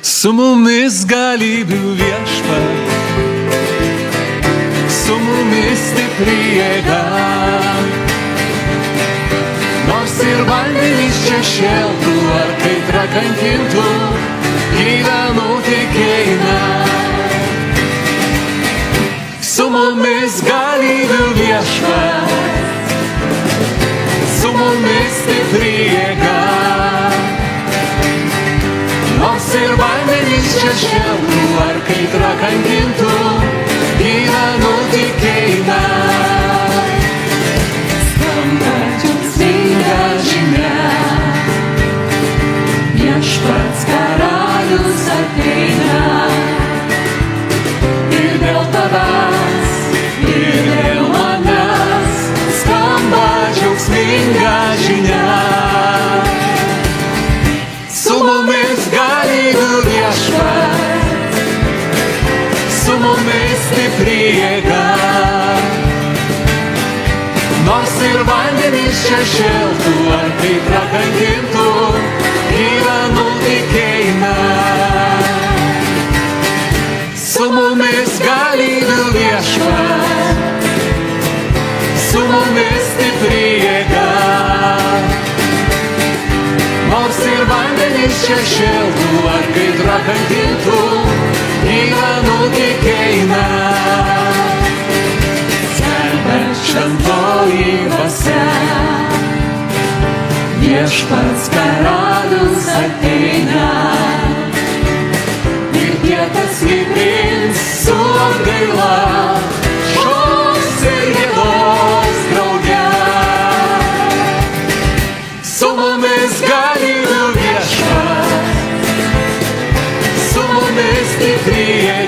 Su mumis galybių viešpats, su mumis stipri jėga. Nors ir vandenys čia šėltų, ar kaitra kankintų, gyvenu tikėjime. Su mumis galybių viešpats, su mumis stipri jėga. Nors ir vandenys čia šėltų, ar kaitra kankintų, gyvenu tikėjime. Skamba džiaugsminga žinia, viešpats karalius ateina. Ir dėl tavęs, ir dėl manęs skamba džiaugsminga žinia. Su mumis galybių viešpats, su mumis stipri jėga. Nors ir vandenys čia šėltų, ar kaitra kankintų, gyvenu tikėjime. Su mumis galybių viešpats, su mumis stipri jėga. Nors ir vandenys čia šėltų, ar kaitra kankintų, gyvenu tikėjime. Skelbia šventoji dvasia, viešpats karalius ateina. Ir tie, kas jį priims su atgaila, šoks ir giedos drauge. Su mumis galybių viešpats, su mumis stipri jėga.